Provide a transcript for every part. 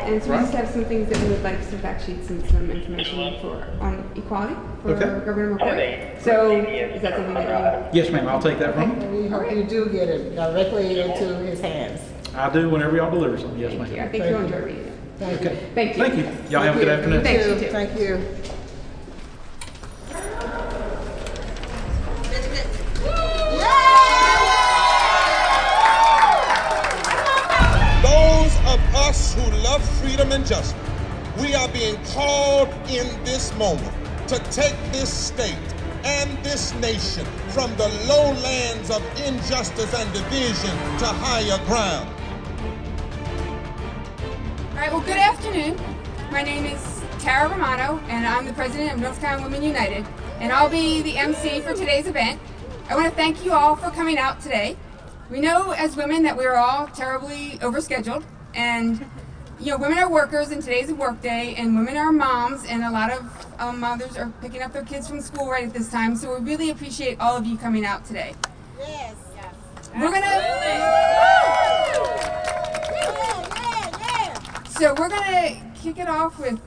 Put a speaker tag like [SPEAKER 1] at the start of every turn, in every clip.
[SPEAKER 1] and so we just have some things that we would like, some fact sheets and some information on equality for Governor McCoy. So is that something that you...
[SPEAKER 2] Yes, ma'am, I'll take that from him.
[SPEAKER 3] We hope you do get it directly into his hands.
[SPEAKER 2] I do whenever y'all deliver something. Yes, ma'am.
[SPEAKER 1] I think you'll enjoy reading it.
[SPEAKER 3] Thank you.
[SPEAKER 1] Thank you.
[SPEAKER 2] Thank you. Y'all have a good afternoon.
[SPEAKER 1] Thank you too.
[SPEAKER 3] Thank you.
[SPEAKER 4] Those of us who love freedom and justice, we are being called in this moment to take this state and this nation from the lowlands of injustice and division to higher ground.
[SPEAKER 1] All right, well, good afternoon. My name is Tara Romano, and I'm the president of North Carolina Women United, and I'll be the MC for today's event. I want to thank you all for coming out today. We know as women that we're all terribly overscheduled, and you know, women are workers, and today's a work day, and women are moms, and a lot of mothers are picking up their kids from school right at this time, so we really appreciate all of you coming out today.
[SPEAKER 3] Yes.
[SPEAKER 1] We're gonna kick it off with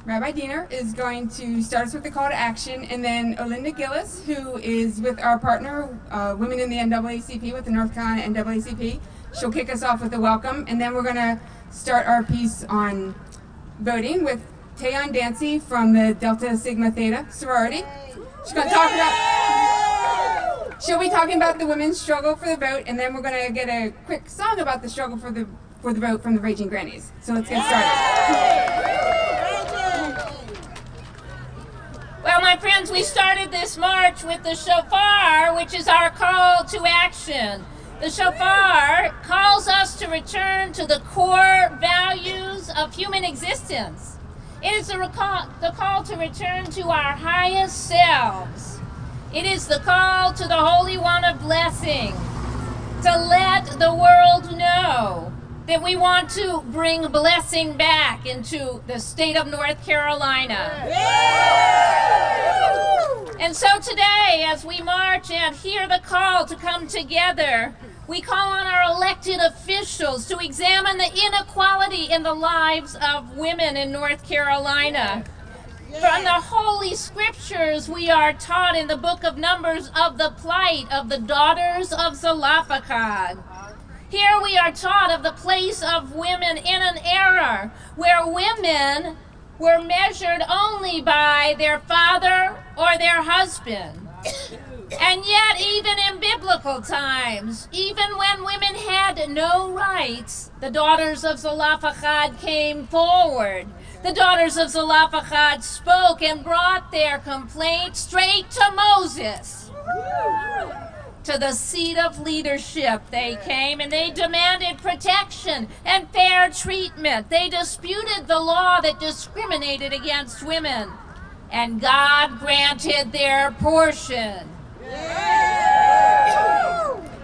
[SPEAKER 1] Rabbi Diener is going to start us with the call to action, and then Olinda Gillis, who is with our partner, Women in the NAACP, with the North Carolina NAACP, she'll kick us off with a welcome, and then we're gonna start our piece on voting with Tayon Dancy from the Delta Sigma Theta sorority. She's gonna talk about. She'll be talking about the women's struggle for the vote, and then we're gonna get a quick song about the struggle for the vote from the Raging Grannies. So let's get started.
[SPEAKER 5] Well, my friends, we started this march with the shofar, which is our call to action. The shofar calls us to return to the core values of human existence. It is the call to return to our highest selves. It is the call to the Holy One of Blessing, to let the world know that we want to bring blessing back into the state of North Carolina. And so today, as we march and hear the call to come together, we call on our elected officials to examine the inequality in the lives of women in North Carolina. From the Holy Scriptures, we are taught in the book of Numbers of the plight of the daughters of Zelophehad. Here we are taught of the place of women in an era where women were measured only by their father or their husband. And yet, even in biblical times, even when women had no rights, the daughters of Zelophehad came forward. The daughters of Zelophehad spoke and brought their complaint straight to Moses. To the seat of leadership they came, and they demanded protection and fair treatment. They disputed the law that discriminated against women, and God granted their portion.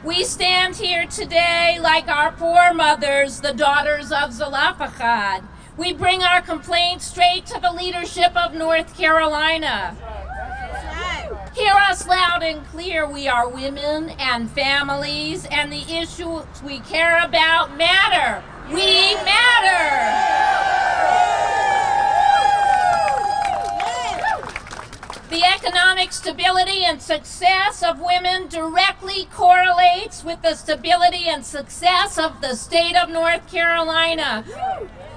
[SPEAKER 5] We stand here today like our foremothers, the daughters of Zelophehad. We bring our complaint straight to the leadership of North Carolina. Hear us loud and clear. We are women and families, and the issues we care about matter. We matter. The economic stability and success of women directly correlates with the stability and success of the state of North Carolina.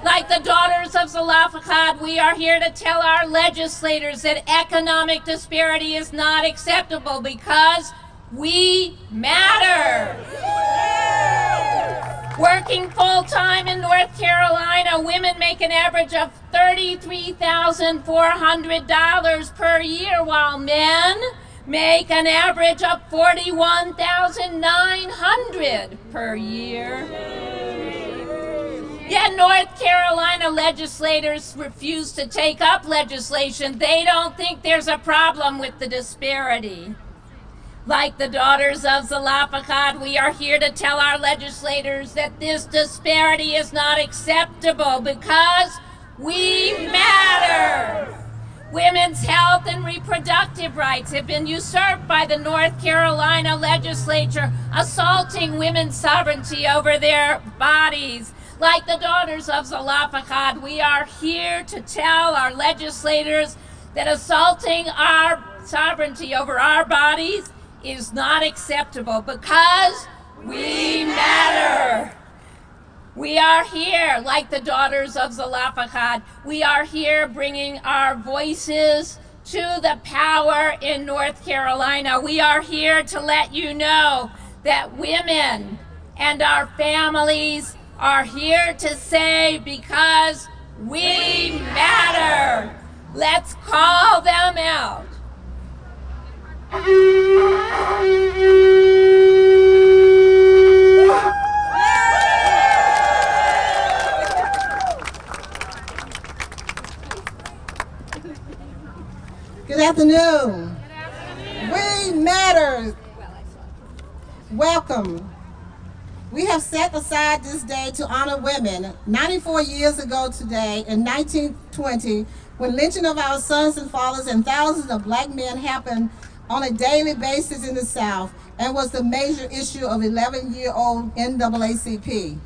[SPEAKER 5] Like the daughters of Zelophehad, we are here to tell our legislators that economic disparity is not acceptable because we matter. Working full-time in North Carolina, women make an average of $33,400 per year, while men make an average of $41,900 per year. Yet North Carolina legislators refuse to take up legislation. They don't think there's a problem with the disparity. Like the daughters of Zelophehad, we are here to tell our legislators that this disparity is not acceptable because we matter. Women's health and reproductive rights have been usurped by the North Carolina legislature, assaulting women's sovereignty over their bodies. Like the daughters of Zelophehad, we are here to tell our legislators that assaulting our sovereignty over our bodies is not acceptable because we matter. We are here, like the daughters of Zelophehad. We are here bringing our voices to the power in North Carolina. We are here to let you know that women and our families are here to say because we matter. Let's call them out.
[SPEAKER 3] Good afternoon. We matter. Welcome. We have set aside this day to honor women. 94 years ago today, in 1920, when lynching of our sons and fathers and thousands of black men happened on a daily basis in the South and was the major issue of 11-year-old NAACP.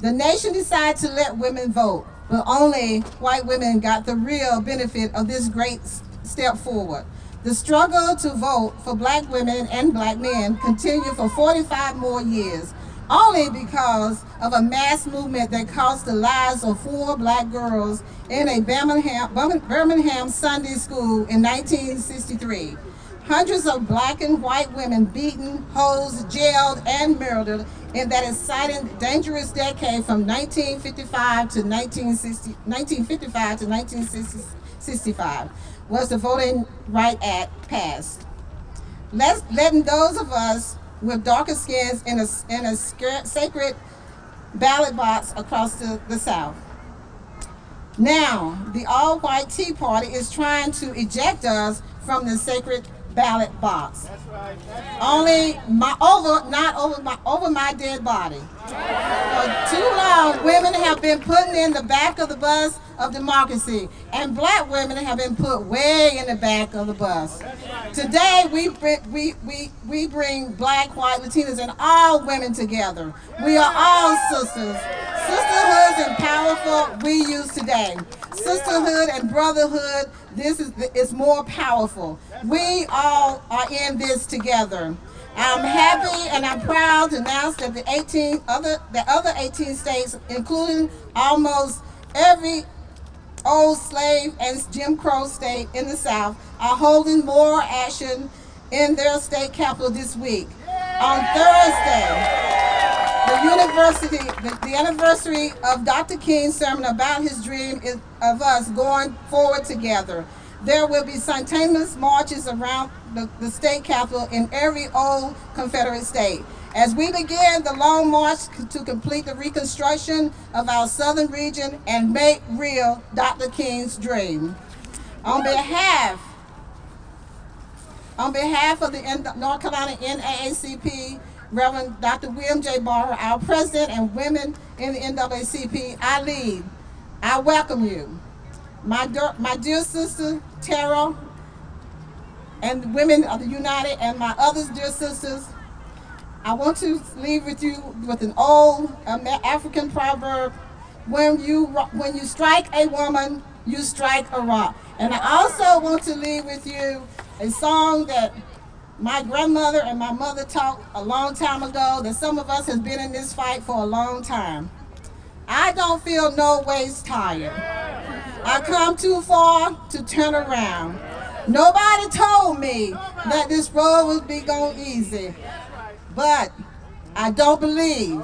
[SPEAKER 3] The nation decided to let women vote, but only white women got the real benefit of this great step forward. The struggle to vote for black women and black men continued for 45 more years, only because of a mass movement that cost the lives of 4 black girls in a Birmingham Sunday school in 1963. Hundreds of black and white women beaten, hosed, jailed, and murdered in that exciting, dangerous decade from 1955 to 1965 was the Voting Rights Act passed. Letting those of us with darker skins in a sacred ballot box across the South. Now, the all-white Tea Party is trying to eject us from the sacred ballot box. That's right. Only over my dead body. For too long, women have been put in the back of the bus of democracy, and black women have been put way in the back of the bus. Today, we bring black, white, Latinas, and all women together. We are all sisters. Sisterhood and powerful we use today. Sisterhood and brotherhood, this is more powerful. We all are in this together. I'm happy and I'm proud to announce that the other 18 states, including almost every old slave and Jim Crow state in the South, are holding more action in their state capital this week. On Thursday, the anniversary of Dr. King's sermon about his dream of us going forward together. There will be simultaneous marches around the state capitol in every old Confederate state. As we begin the long march to complete the reconstruction of our southern region and make real Dr. King's dream. On behalf of the North Carolina NAACP, Reverend Dr. William J. Barber, our president and women in the NAACP, I welcome you. My dear sister, Tara, and the women of the United, and my other dear sisters, I want to leave with you with an old African proverb: when you strike a woman, you strike a rock. And I also want to leave with you a song that my grandmother and my mother taught a long time ago, that some of us have been in this fight for a long time. I don't feel no ways tired. I come too far to turn around. Nobody told me that this road would be going easy, but I don't believe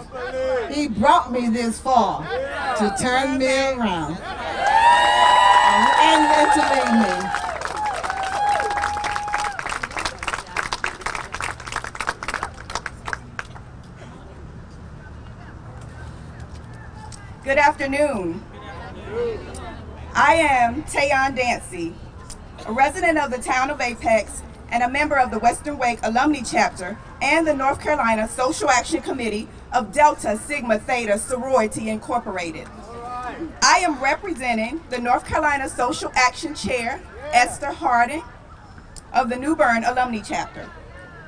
[SPEAKER 3] he brought me this far to turn me around and to leave me.
[SPEAKER 6] Good afternoon. I am Tayon Dancy, a resident of the town of Apex and a member of the Western Wake Alumni Chapter and the North Carolina Social Action Committee of Delta Sigma Theta Sorority Incorporated. I am representing the North Carolina Social Action Chair, Esther Harding, of the New Bern Alumni Chapter.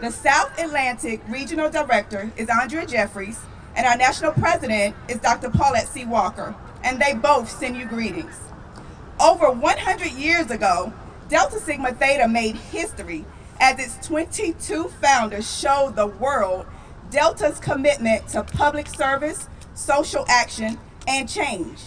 [SPEAKER 6] The South Atlantic Regional Director is Andrea Jeffries, and our national president is Dr. Paulette C. Walker, and they both send you greetings. Over 100 years ago, Delta Sigma Theta made history as its 22 founders showed the world Delta's commitment to public service, social action, and change.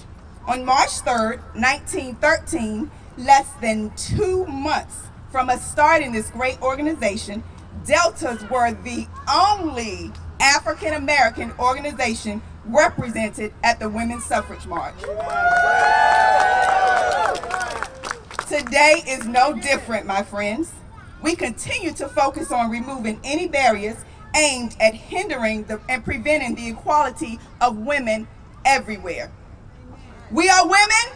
[SPEAKER 6] On March 3rd, 1913, less than 2 months from us starting this great organization, Deltas were the only African American organization represented at the Women's Suffrage March. Today is no different, my friends. We continue to focus on removing any barriers aimed at hindering and preventing the equality of women everywhere. We are women.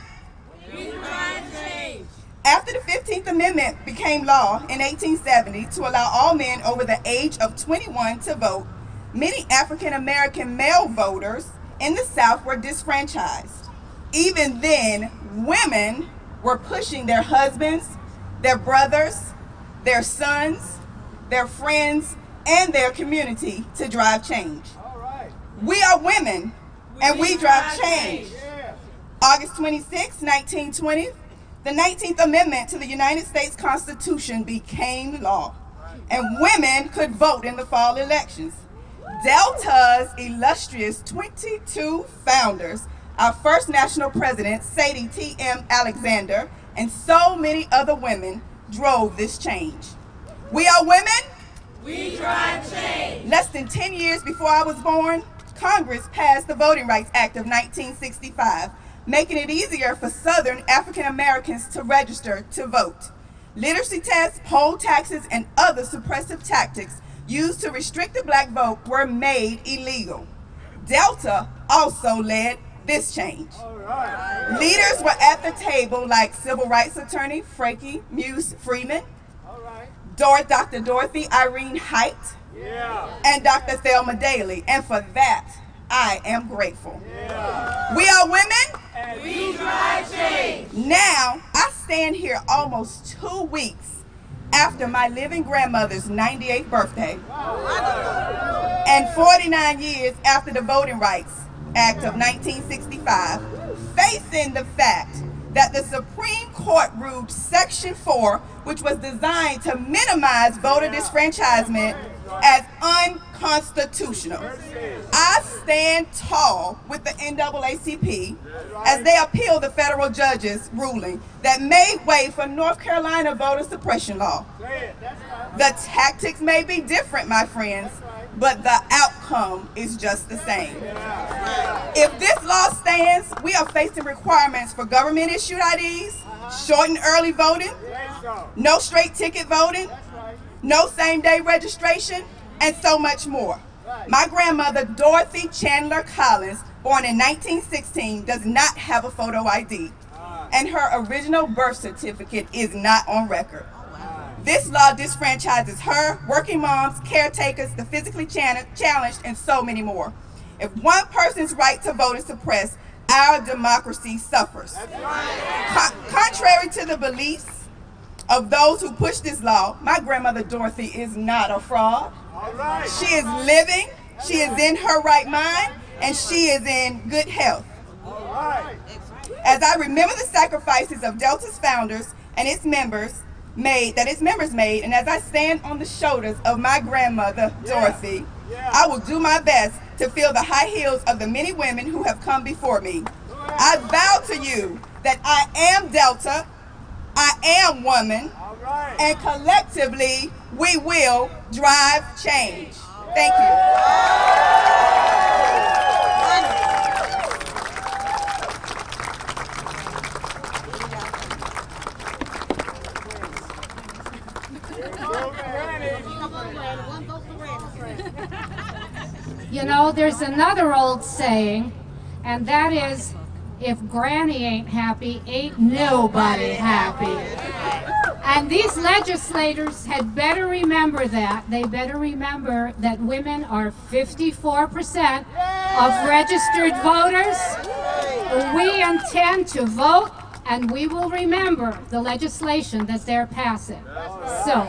[SPEAKER 6] We try to change. After the 15th Amendment became law in 1870 to allow all men over the age of 21 to vote, many African American male voters in the South were disfranchised. Even then, women were pushing their husbands, their brothers, their sons, their friends, and their community to drive change. We are women, and we drive change. August 26, 1920, the 19th Amendment to the United States Constitution became law, and women could vote in the fall elections. Delta's illustrious 22 founders, our first national president, Sadie T.M. Alexander, and so many other women drove this change. We are women. We drive change. Less than 10 years before I was born, Congress passed the Voting Rights Act of 1965, making it easier for Southern African Americans to register to vote. Literacy tests, poll taxes, and other suppressive tactics used to restrict the black vote were made illegal. Delta also led this change. Leaders were at the table like civil rights attorney Frankie Muse Freeman, Dr. Dorothy Irene Height, and Dr. Thelma Daley, and for that, I am grateful. We are women, and we drive change. Now, I stand here almost 2 weeks after my living grandmother's 98th birthday, and 49 years after the Voting Rights Act of 1965, facing the fact that the Supreme Court ruled Section 4, which was designed to minimize voter disfranchisement, as unconstitutional. I stand tall with the NAACP as they appeal the federal judge's ruling that made way for North Carolina voter suppression law. The tactics may be different, my friends, but the outcome is just the same. If this law stands, we are facing requirements for government-issued IDs, shortened early voting, no straight ticket voting, no same-day registration, and so much more. My grandmother, Dorothy Chandler Collins, born in 1916, does not have a photo ID, and her original birth certificate is not on record. This law disfranchises her, working moms, caretakers, the physically challenged, and so many more. If one person's right to vote is suppressed, our democracy suffers. Contrary to the beliefs of those who push this law, my grandmother Dorothy is not a fraud. She is living, she is in her right mind, and she is in good health. As I remember the sacrifices of Delta's founders and its members made, and as I stand on the shoulders of my grandmother Dorothy, I will do my best to fill the high heels of the many women who have come before me. I vow to you that I am Delta, I am woman, and collectively we will drive change. Thank you.
[SPEAKER 7] You know, there's another old saying, and that is, if Granny ain't happy, ain't nobody happy. And these legislators had better remember that. They better remember that women are 54% of registered voters. We intend to vote, and we will remember the legislation that they're passing. So.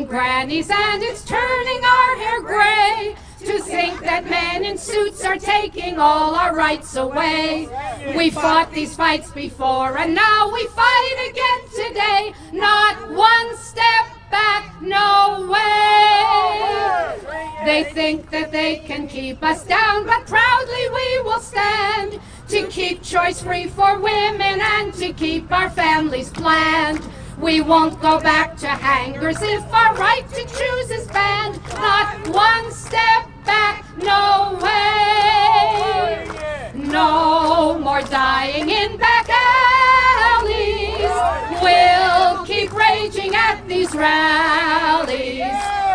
[SPEAKER 7] raging grannies, and it's turning our hair gray to think that men in suits are taking all our rights away. We fought these fights before, and now we fight again today. Not one step back, no way. They think that they can keep us down, but proudly we will stand to keep choice free for women and to keep our families planned. We won't go back to hangers if our right to choose is banned. Not one step back, no way. No more dying in back alleys. We'll keep raging at these rallies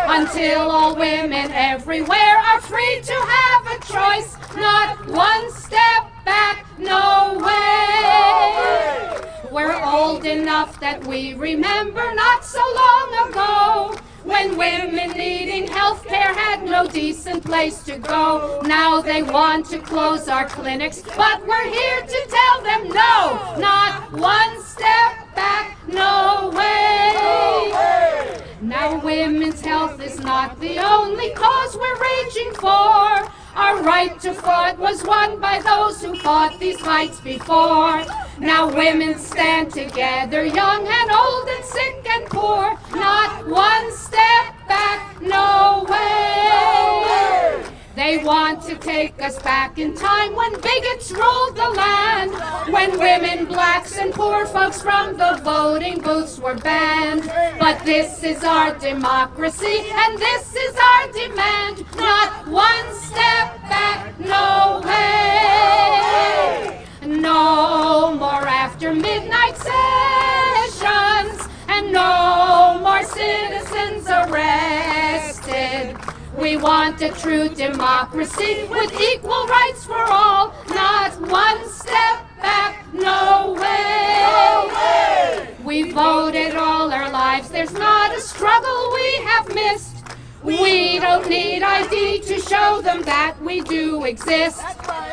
[SPEAKER 7] until all women everywhere are free to have a choice. Not one step back, no way. We're old enough that we remember not so long ago when women needing health care had no decent place to go. Now they want to close our clinics, but we're here to tell them no. Not one step back, no way. Now women's health is not the only cause we're raging for. Our right to fight was won by those who fought these fights before. Now women stand together, young and old and sick and poor. Not one step back, no way. They want to take us back in time when bigots ruled the land, when women, blacks, and poor folks from the voting booths were banned. But this is our democracy, and this is our demand. Not one step back, no way. No more after midnight sessions, and no more citizens arrested. We want a true democracy with equal rights for all. Not one step back, no way. We voted all our lives. There's not a struggle we have missed. We don't need ID to show them that we do exist.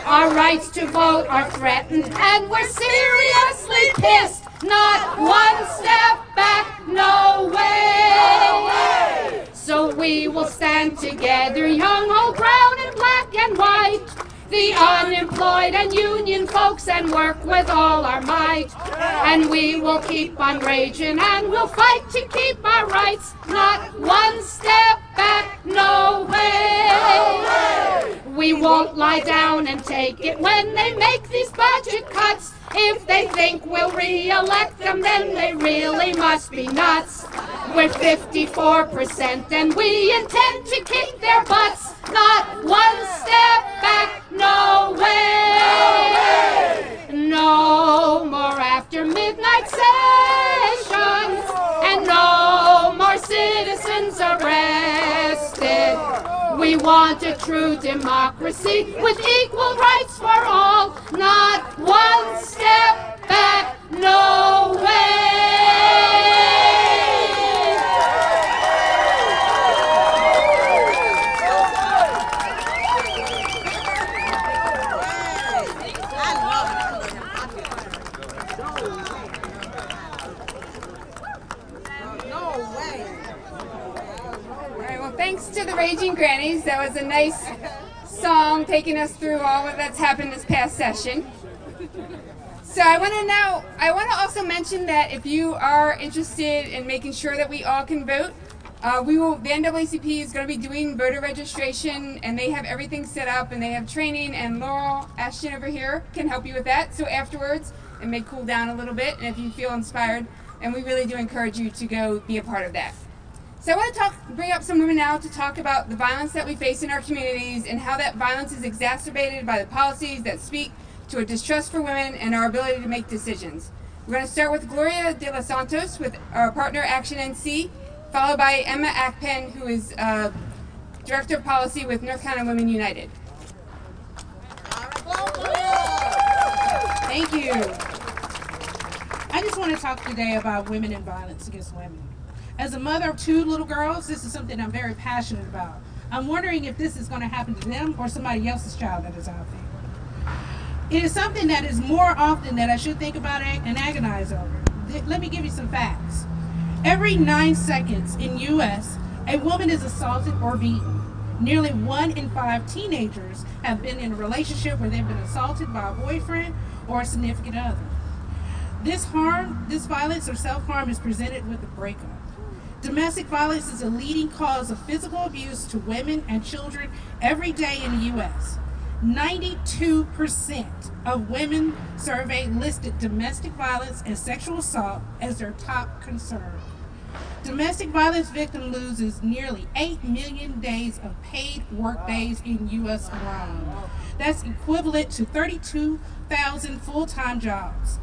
[SPEAKER 7] Our rights to vote are threatened, and we're seriously pissed. Not one step back, no way. So we will stand together, young, old, brown, and black and white, the unemployed and union folks, and work with all our might. And we will keep on raging, and we'll fight to keep our rights. Not one step back, no way. We won't lie down and take it when they make these budget cuts. If they think we'll re-elect them, then they really must be nuts. We're 54% and we intend to kick their butts. Not one step back, no way. No more after midnight sessions, and no more citizens arrested. We want a true democracy with equal rights for all. Not one step back, no way.
[SPEAKER 1] Thanks to the Raging Grannies. That was a nice song taking us through all of that's happened this past session. So I want to also mention that if you are interested in making sure that we all can vote, the NAACP is going to be doing voter registration, and they have everything set up, and they have training, and Laurel Ashton over here can help you with that. So afterwards, it may cool down a little bit, and if you feel inspired, and we really do encourage you to go be a part of that. So I want to bring up some women now to talk about the violence that we face in our communities and how that violence is exacerbated by the policies that speak to a distrust for women and our ability to make decisions. We're going to start with Gloria de los Santos with our partner Action NC, followed by Emma Akpen, who is Director of Policy with North Carolina Women United. Thank you.
[SPEAKER 8] I just want to talk today about women and violence against women. As a mother of two little girls, this is something I'm very passionate about. I'm wondering if this is going to happen to them or somebody else's child that is out there. It is something that is more often that I should think about and agonize over. Let me give you some facts. Every 9 seconds in U.S., a woman is assaulted or beaten. Nearly 1 in 5 teenagers have been in a relationship where they've been assaulted by a boyfriend or a significant other. This violence or self-harm is presented with a breakup. Domestic violence is a leading cause of physical abuse to women and children every day in the U.S. 92% of women surveyed listed domestic violence and sexual assault as their top concern. Domestic violence victim loses nearly 8 million days of paid work days in U.S. alone. That's equivalent to 32,000 full-time jobs.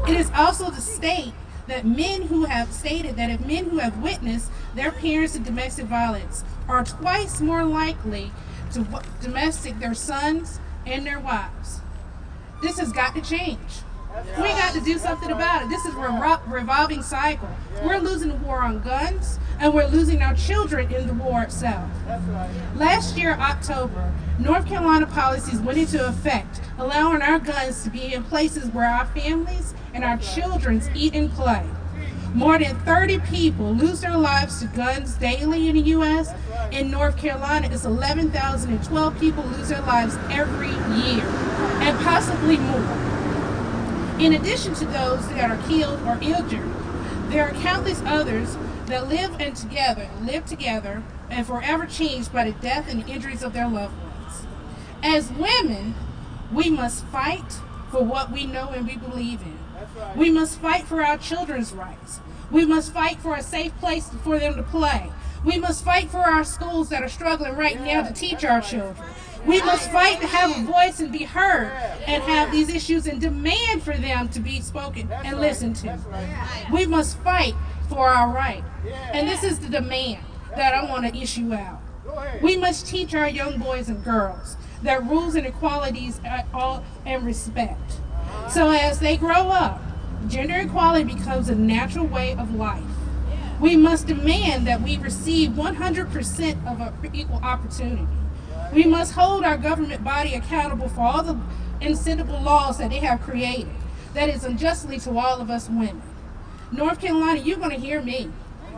[SPEAKER 8] It is also the state that men who have stated that if men who have witnessed their parents in domestic violence are twice more likely to domestic their sons and their wives. This has got to change. We got to do something about it. This is a revolving cycle. We're losing the war on guns, and we're losing our children in the war itself. Last year, October, North Carolina policies went into effect, allowing our guns to be in places where our families and our children eat and play. More than 30 people lose their lives to guns daily in the U.S. In North Carolina, it's 11,012 people lose their lives every year, and possibly more. In addition to those that are killed or injured, there are countless others that live together and forever changed by the death and injuries of their loved ones. As women, we must fight for what we know and we believe in. We must fight for our children's rights. We must fight for a safe place for them to play. We must fight for our schools that are struggling right now to teach our children. We must fight to have a voice and be heard and have these issues and demand for them to be spoken and listened to. We must fight for our right. And this is the demand that I want to issue out. We must teach our young boys and girls that rules and equalities and respect. So as they grow up, gender equality becomes a natural way of life. We must demand that we receive 100% of equal opportunity. We must hold our government body accountable for all the insensible laws that they have created that is unjustly to all of us women. North Carolina, you're going to hear me.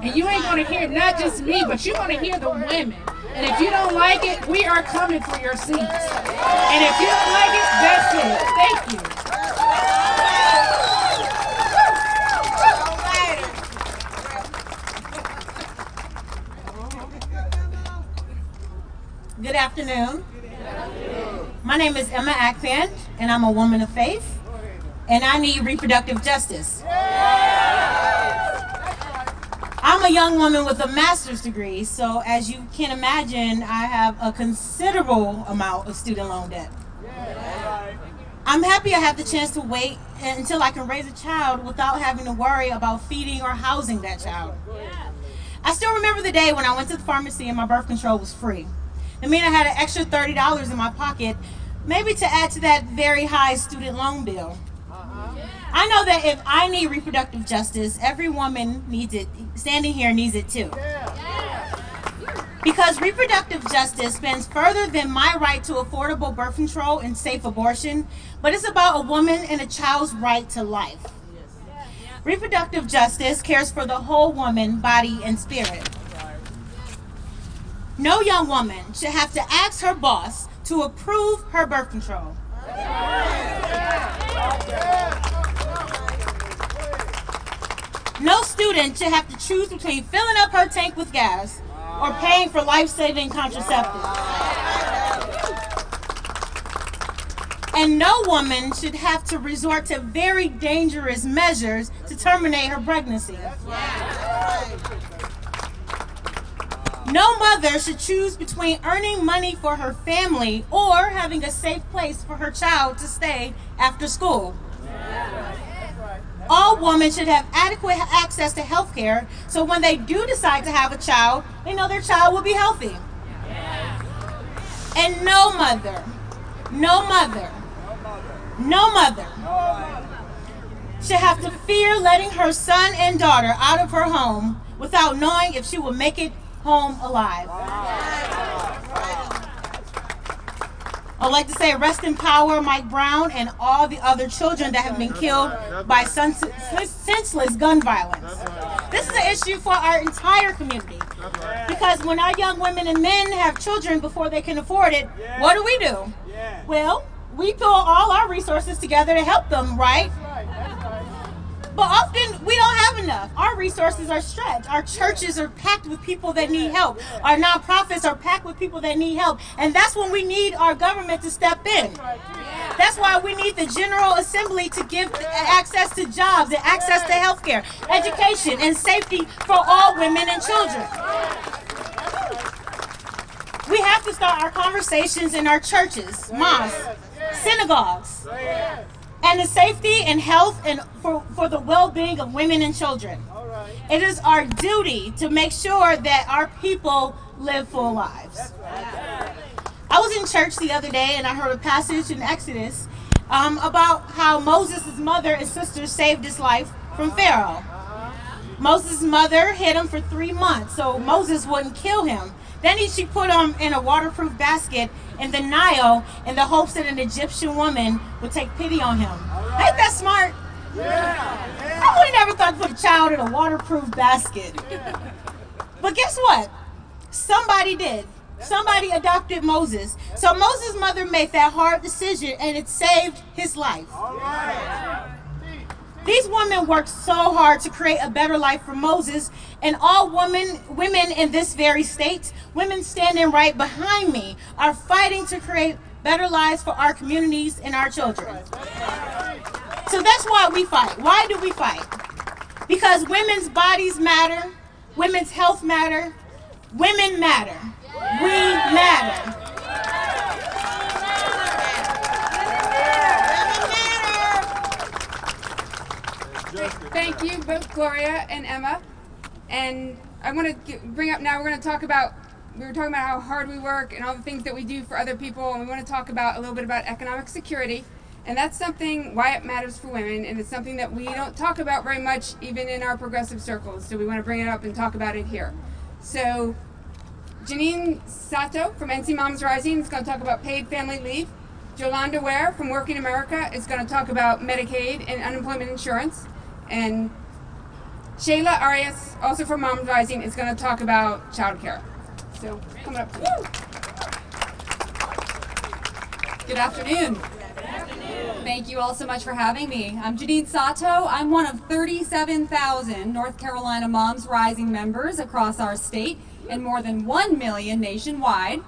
[SPEAKER 8] And you ain't going to hear not just me, but you're going to hear the women. And if you don't like it, we are coming for your seats. And if you don't like it, that's it. Thank you.
[SPEAKER 9] Good afternoon. My name is Emma Akpan, and I'm a woman of faith, and I need reproductive justice. I'm a young woman with a master's degree, so as you can imagine, I have a considerable amount of student loan debt. I'm happy I have the chance to wait until I can raise a child without having to worry about feeding or housing that child. I still remember the day when I went to the pharmacy and my birth control was free. It meant I had an extra $30 in my pocket, maybe to add to that very high student loan bill. I know that if I need reproductive justice, every woman needs it, standing here needs it too. Because reproductive justice spans further than my right to affordable birth control and safe abortion, but it's about a woman and a child's right to life. Reproductive justice cares for the whole woman, body, and spirit. No young woman should have to ask her boss to approve her birth control. No student should have to choose between filling up her tank with gas or paying for life-saving contraceptives. And no woman should have to resort to very dangerous measures to terminate her pregnancy. No mother should choose between earning money for her family or having a safe place for her child to stay after school. All women should have adequate access to health care, so when they do decide to have a child, they know their child will be healthy. And no mother should have to fear letting her son and daughter out of her home without knowing if she will make it home alive. I'd like to say rest in power, Mike Brown, and all the other children that have been killed by senseless gun violence. This is an issue for our entire community. Because when our young women and men have children before they can afford it, what do? Well, we pull all our resources together to help them, right? But often we don't have enough. Our resources are stretched. Our churches are packed with people that need help. Our nonprofits are packed with people that need help. And that's when we need our government to step in. That's why we need the General Assembly to give access to jobs and access to health care, education, and safety for all women and children. We have to start our conversations in our churches, mosques, synagogues, and the safety and health and for the well-being of women and children. It is our duty to make sure that our people live full lives. I was in church the other day and I heard a passage in Exodus about how Moses' mother and sisters saved his life from Pharaoh. Moses' mother hid him for 3 months so Moses wouldn't kill him. Then she put him in a waterproof basket in the Nile in the hopes that an Egyptian woman would take pity on him. Ain't that smart? I would never thought to put a child in a waterproof basket. But guess what? Somebody did. Somebody adopted Moses. So Moses' mother made that hard decision and it saved his life. These women worked so hard to create a better life for Moses, and all women in this very state, women standing right behind me, are fighting to create better lives for our communities and our children. So that's why we fight. Why do we fight? Because women's bodies matter, women's health matter, women matter. We matter.
[SPEAKER 1] Thank you, both Gloria and Emma. And I want to bring up now, we were talking about how hard we work and all the things that we do for other people, and we want to talk about a little bit about economic security. And that's something, why it matters for women, and it's something that we don't talk about very much even in our progressive circles. So we want to bring it up and talk about it here. So Janine Sato from NC Moms Rising is going to talk about paid family leave. Jolanda Ware from Working America is going to talk about Medicaid and unemployment insurance. And Shayla Arias, also from Moms Rising, is going to talk about childcare. So, coming up. Woo!
[SPEAKER 10] Good afternoon. Thank you all so much for having me. I'm Janine Sato. I'm one of 37,000 North Carolina Moms Rising members across our state and more than 1 million nationwide.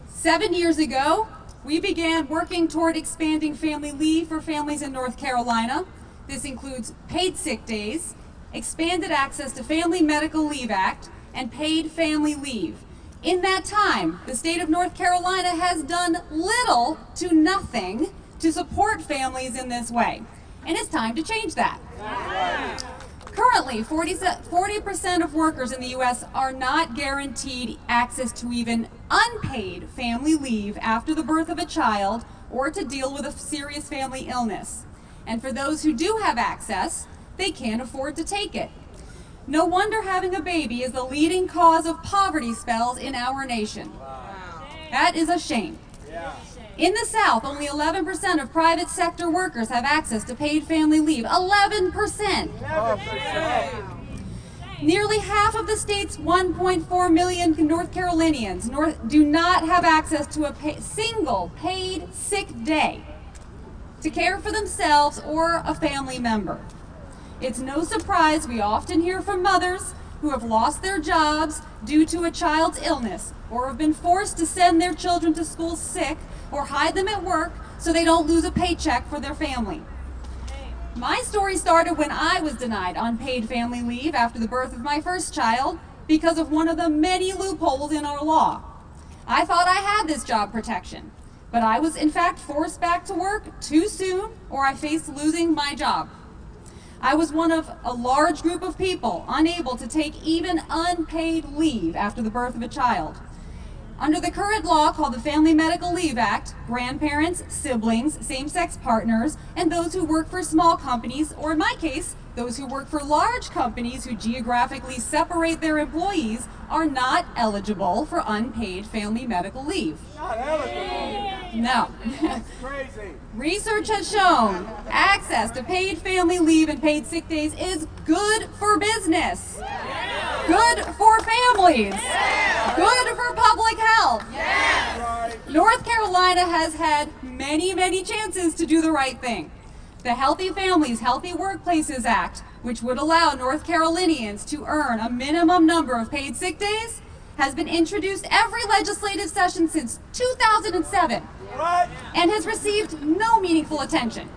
[SPEAKER 10] 7 years ago, we began working toward expanding family leave for families in North Carolina. This includes paid sick days, expanded access to Family Medical Leave Act, and paid family leave. In that time, the state of North Carolina has done little to nothing to support families in this way. And it's time to change that. Currently, 40% of workers in the U.S. are not guaranteed access to even unpaid family leave after the birth of a child or to deal with a serious family illness. And for those who do have access, they can't afford to take it. No wonder having a baby is the leading cause of poverty spells in our nation. That is a shame. In the South, only 11% of private sector workers have access to paid family leave. 11%! Nearly half of the state's 1.4 million North Carolinians do not have access to a single paid sick day to care for themselves or a family member. It's no surprise we often hear from mothers who have lost their jobs due to a child's illness or have been forced to send their children to school sick or hide them at work so they don't lose a paycheck for their family. My story started when I was denied unpaid family leave after the birth of my first child because of one of the many loopholes in our law. I thought I had this job protection, but I was in fact forced back to work too soon or I faced losing my job. I was one of a large group of people unable to take even unpaid leave after the birth of a child. Under the current law called the Family Medical Leave Act, grandparents, siblings, same-sex partners, and those who work for small companies, or in my case, those who work for large companies who geographically separate their employees, are not eligible for unpaid family medical leave. No.
[SPEAKER 11] Crazy.
[SPEAKER 10] Research has shown access to paid family leave and paid sick days is good for business, good for families, good for public health. North Carolina has had many, many chances to do the right thing. The Healthy Families, Healthy Workplaces Act, which would allow North Carolinians to earn a minimum number of paid sick days, has been introduced every legislative session since 2007 and has received no meaningful attention.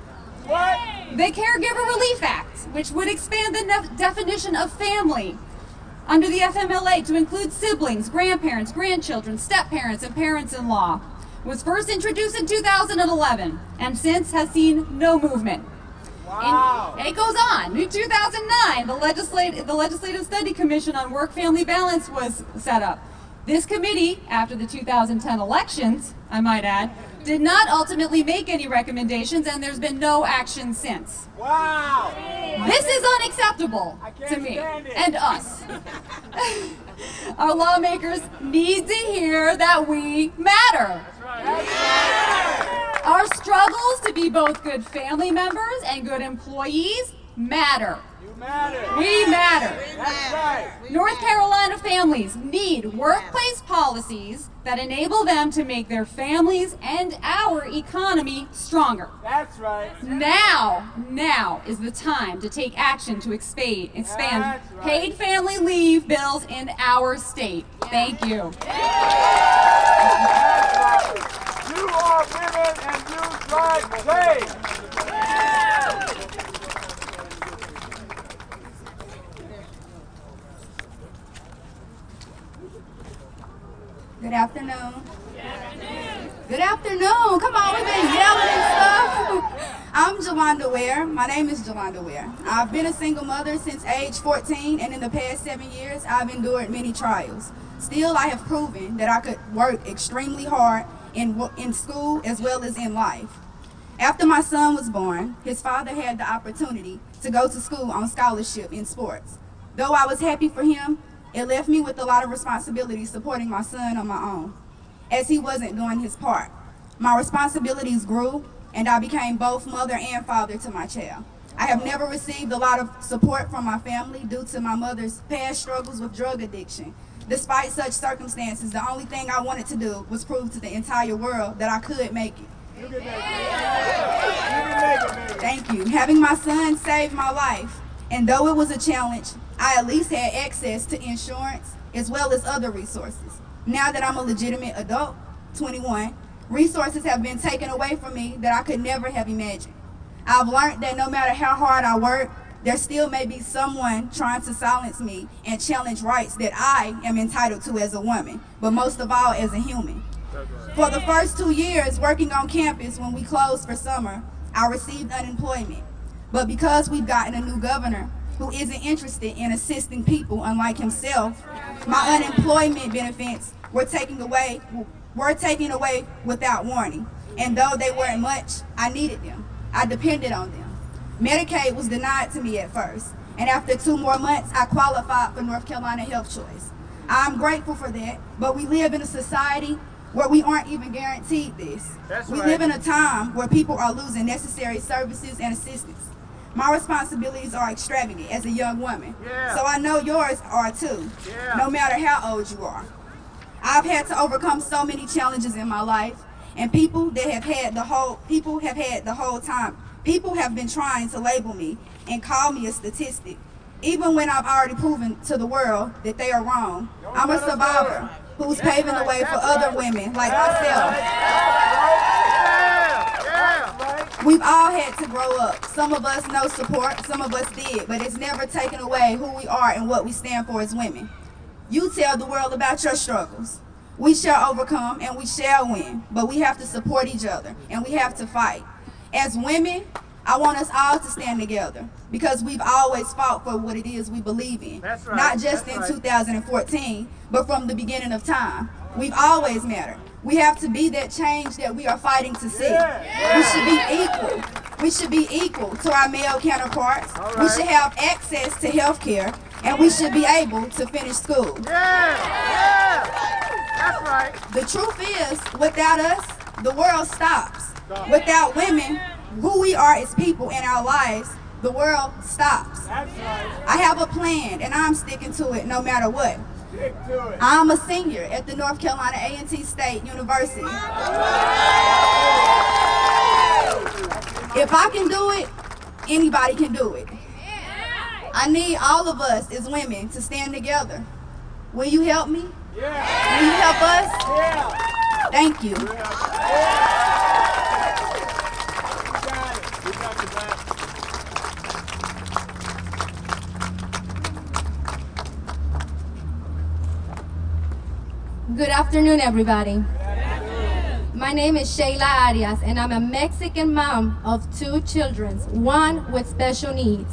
[SPEAKER 10] The Caregiver Relief Act, which would expand the definition of family under the FMLA to include siblings, grandparents, grandchildren, step-parents, and parents-in-law, was first introduced in 2011 and since has seen no movement. It goes on. In 2009, the Legislative Study Commission on Work-Family Balance was set up. This committee, after the 2010 elections, I might add, did not ultimately make any recommendations, and there's been no action since. This is unacceptable to me and us. Our lawmakers need to hear that we matter. Our struggles to be both good family members and good employees matter. We matter. North Carolina families need workplace policies that enable them to make their families and our economy stronger.
[SPEAKER 11] That's right.
[SPEAKER 10] Now is the time to take action to expand paid family leave bills in our state. Thank you.
[SPEAKER 11] You are women and you drive change.
[SPEAKER 12] Good afternoon. Good afternoon. Come on, we've been yelling and stuff. I'm Jolanda Ware. My name is Jolanda Ware. I've been a single mother since age 14, and in the past 7 years, I've endured many trials. Still, I have proven that I could work extremely hard in school as well as in life. After my son was born, his father had the opportunity to go to school on scholarship in sports. Though I was happy for him, it left me with a lot of responsibility supporting my son on my own, as he wasn't doing his part. My responsibilities grew, and I became both mother and father to my child. I have never received a lot of support from my family due to my mother's past struggles with drug addiction. Despite such circumstances, the only thing I wanted to do was prove to the entire world that I could make it.
[SPEAKER 11] You can make it.
[SPEAKER 12] Thank you. Having my son saved my life, and though it was a challenge, I at least had access to insurance as well as other resources. Now that I'm a legitimate adult, 21, resources have been taken away from me that I could never have imagined. I've learned that no matter how hard I work, there still may be someone trying to silence me and challenge rights that I am entitled to as a woman, but most of all as a human. For the first 2 years working on campus when we closed for summer, I received unemployment. But because we've gotten a new governor who isn't interested in assisting people unlike himself, my unemployment benefits were taken away without warning. And though they weren't much, I needed them. I depended on them. Medicaid was denied to me at first, and after 2 more months, I qualified for North Carolina Health Choice. I'm grateful for that, but we live in a society where we aren't even guaranteed this. We live in a time where people are losing necessary services and assistance. My responsibilities are extravagant as a young woman, so I know yours are too, no matter how old you are. I've had to overcome so many challenges in my life, and people have had the whole time. People have been trying to label me and call me a statistic, even when I've already proven to the world that they are wrong. I'm a survivor who's paving the way for other women like myself. We've all had to grow up. Some of us no support, some of us did, but it's never taken away who we are and what we stand for as women. You tell the world about your struggles. We shall overcome and we shall win, but we have to support each other and we have to fight. As women, I want us all to stand together because we've always fought for what it is we believe in. That's right. Not just in 2014, but from the beginning of time. We've always mattered. We have to be that change that we are fighting to see. We should be equal. We should be equal to our male counterparts. We should have access to health care, and we should be able to finish school.
[SPEAKER 11] That's right.
[SPEAKER 12] The truth is, without us, the world stops. Without women, who we are as people in our lives, the world stops. I have a plan, and I'm sticking to it no matter what. I'm a senior at the North Carolina A&T State University. If I can do it, anybody can do it. I need all of us as women to stand together. Will you help me? Will you help us? Thank you.
[SPEAKER 13] Good afternoon, everybody. My name is Sheila Arias, and I'm a Mexican mom of 2 children, one with special needs,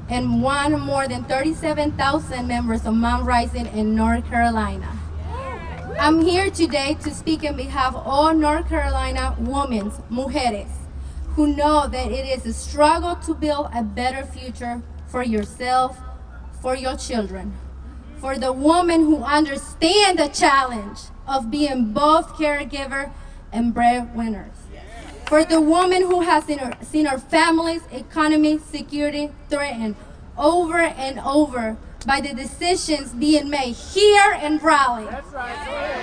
[SPEAKER 13] and one more than 37,000 members of Mom Rising in North Carolina. I'm here today to speak on behalf of all North Carolina women, mujeres, who know that it is a struggle to build a better future for yourself, for your children. For the women who understand the challenge of being both caregiver and breadwinners. For the woman who has seen her family's economy security threatened over and over by the decisions being made here in Raleigh.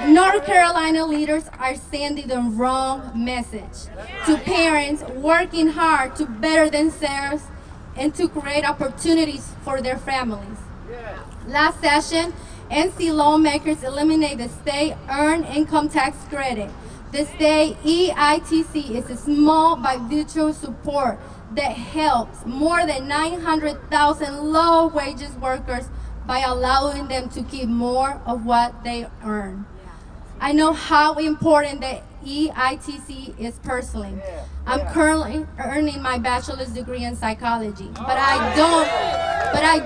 [SPEAKER 13] North Carolina leaders are sending the wrong message to parents working hard to better themselves and to create opportunities for their families. Last session, NC lawmakers eliminated the state earned income tax credit. The state EITC is a small but vital support that helps more than 900,000 low wages workers by allowing them to keep more of what they earn. I know how important the EITC is personally. I'm currently earning my bachelor's degree in psychology, but I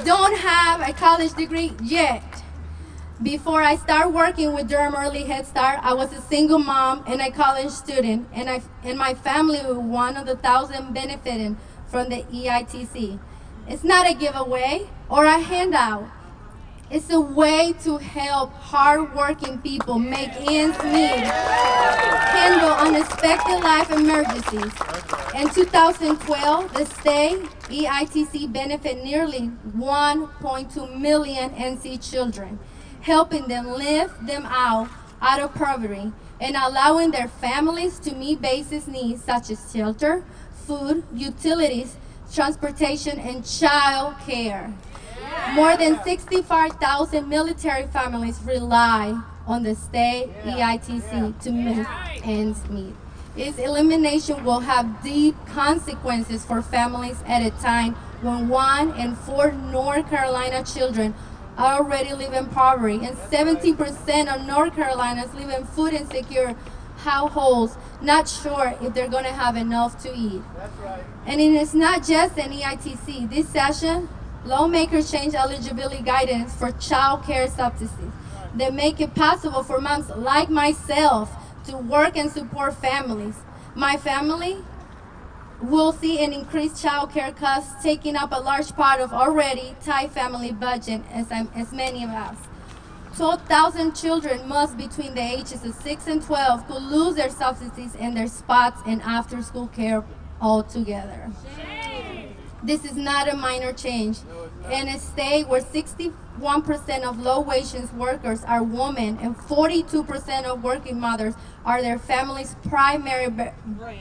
[SPEAKER 13] don't have a college degree yet. Before I started working with Durham Early Head Start, I was a single mom and a college student, and my family was one of the 1,000 benefiting from the EITC. It's not a giveaway or a handout. It's a way to help hard-working people make ends meet, handle unexpected life emergencies. In 2012, the state EITC benefited nearly 1.2 million NC children, helping them lift them out of poverty and allowing their families to meet basic needs such as shelter, food, utilities, transportation, and child care. More than 65,000 military families rely on the state EITC to make ends meet. Its elimination will have deep consequences for families at a time when 1 in 4 North Carolina children already live in poverty, and 70% of North Carolinians live in food insecure households, not sure if they're going to have enough to eat. And it is not just an EITC. This session, lawmakers change eligibility guidance for child care subsidies that make it possible for moms like myself to work and support families. My family will see an increased child care costs taking up a large part of already tight family budget, as many of us. 12,000 children must between the ages of 6 and 12 could lose their subsidies and their spots in after-school care altogether. This is not a minor change. In a state where 61% of low-wage workers are women and 42% of working mothers are their family's primary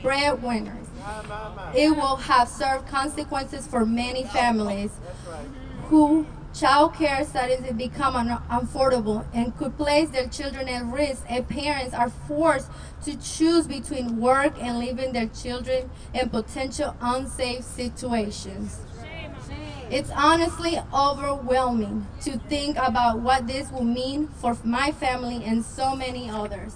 [SPEAKER 13] breadwinners, it will have served consequences for many families who child care studies have become unaffordable and could place their children at risk if parents are forced to choose between work and leaving their children in potential unsafe situations. It's honestly overwhelming to think about what this will mean for my family and so many others.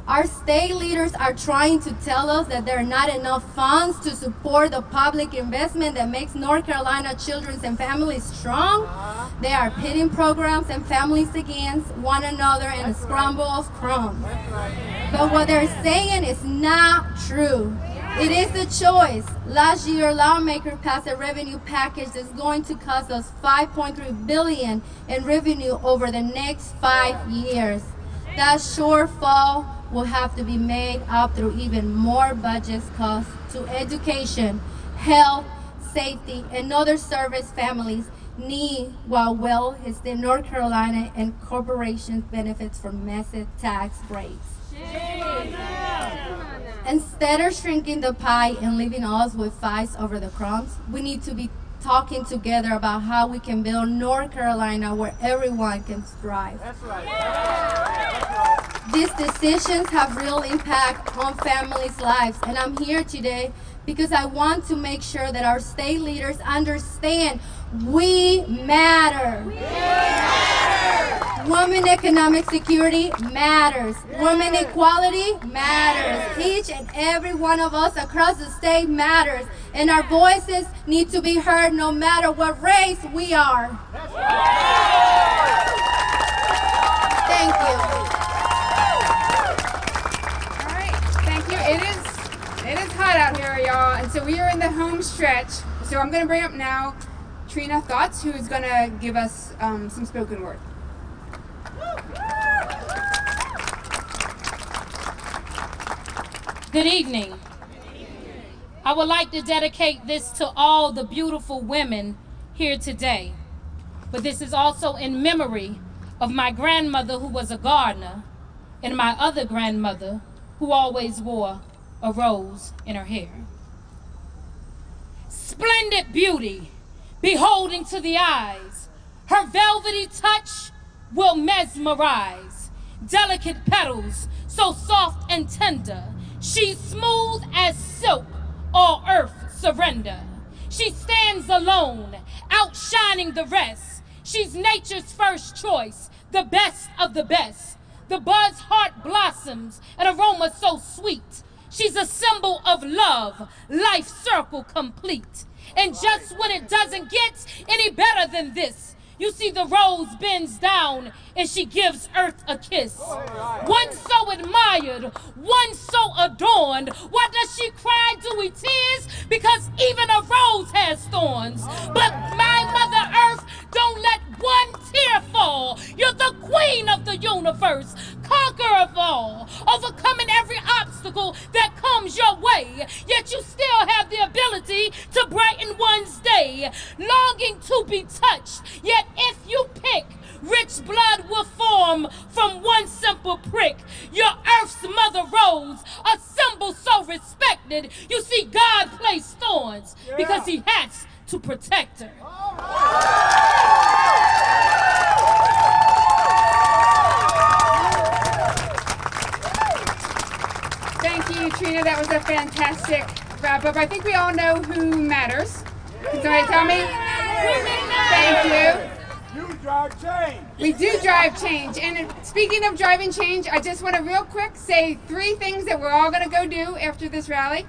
[SPEAKER 13] Our state leaders are trying to tell us that there are not enough funds to support the public investment that makes North Carolina children and families strong. They are pitting programs and families against one another in a scramble of crumbs. But what they're saying is not true. It is a choice. Last year, lawmakers passed a revenue package that's going to cost us $5.3 billion in revenue over the next 5 years. That shortfall will have to be made up through even more budget costs to education, health, safety, and other service families need, while well in North Carolina and corporations benefits from massive tax breaks. Instead of shrinking the pie and leaving us with fights over the crumbs, we need to be talking together about how we can build North Carolina where everyone can thrive.
[SPEAKER 11] That's right. That's right.
[SPEAKER 13] These decisions have real impact on families' lives, and I'm here today because I want to make sure that our state leaders understand we matter. We matter. Women economic security matters. Women equality matters. Each and every one of us across the state matters, and our voices need to be heard no matter what race we are. Thank you.
[SPEAKER 1] All right, thank you. It is hot out here, y'all, and so we are in the home stretch. So I'm going to bring up now Trina Thoughts, who is going to give us some spoken word.
[SPEAKER 5] Good evening. I would like to dedicate this to all the beautiful women here today. But this is also in memory of my grandmother, who was a gardener, and my other grandmother, who always wore a rose in her hair. Splendid beauty, beholding to the eyes, her velvety touch will mesmerize. Delicate petals, so soft and tender, she's smooth as silk, all earth surrender. She stands alone, outshining the rest. She's nature's first choice, the best of the best. The bud's heart blossoms, an aroma so sweet. She's a symbol of love, life circle complete. And just when it doesn't get any better than this, you see the rose bends down and she gives earth a kiss. One so admired, one so adorned. Why does she cry dewy tears? Because even a rose has thorns. But my Mother Earth, don't let one tear fall. You're the queen of the universe, conqueror of all, overcoming every obstacle that comes your way. Yet you still have the ability to brighten one's day, longing to be touched. Yet if you pick, rich blood will form from one simple prick. Your earth's mother rose, a symbol so respected. You see, God placed thorns because he has to protect her.
[SPEAKER 1] Thank you, Trina. That was a fantastic wrap-up. I think we all know who matters. Can somebody tell me? Thank you.
[SPEAKER 11] You drive change.
[SPEAKER 1] We do drive change. And speaking of driving change, I just want to real quick say 3 things that we're all going to go do after this rally.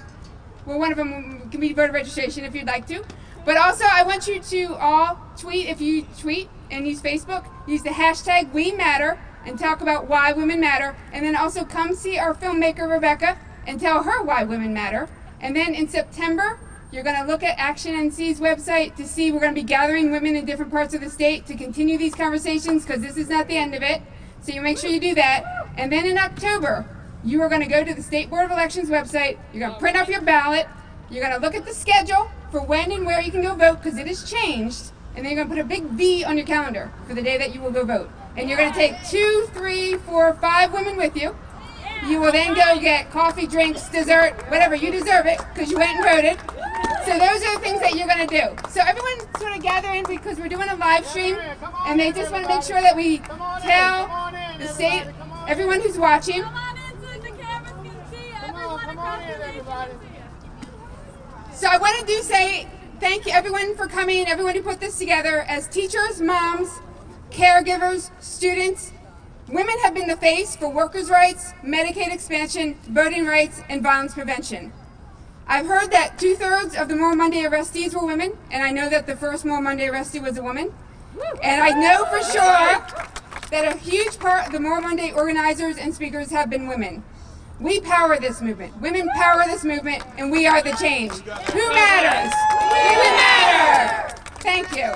[SPEAKER 1] Well, one of them can be voter registration if you'd like to. But also, I want you to all tweet, if you tweet and use Facebook, use the hashtag #WeMatter and talk about why women matter. And then also come see our filmmaker, Rebecca, and tell her why women matter. And then in September, you're going to look at Action NC's website to see we're going to be gathering women in different parts of the state to continue these conversations, because this is not the end of it. So you make sure you do that. And then in October, you are going to go to the State Board of Elections website. You're going to print off your ballot. You're going to look at the schedule for when and where you can go vote, because it has changed. And then you're going to put a big V on your calendar for the day that you will go vote. And you're going to take 2, 3, 4, 5 women with you. You will then go get coffee, drinks, dessert, whatever. You deserve it because you went and voted. So those are the things that you're going to do. So everyone sort of gather in because we're doing a live stream. And they just want to make sure that we tell the state, everyone who's watching. So I want to say thank you everyone for coming, everyone who put this together. As teachers, moms, caregivers, students, women have been the face for workers' rights, Medicaid expansion, voting rights, and violence prevention. I've heard that 2/3 of the Moral Monday arrestees were women, and I know that the first Moral Monday arrestee was a woman. And I know for sure that a huge part of the Moral Monday organizers and speakers have been women. We power this movement. Women power this movement, and we are the change. Who matters? We matter! Thank you.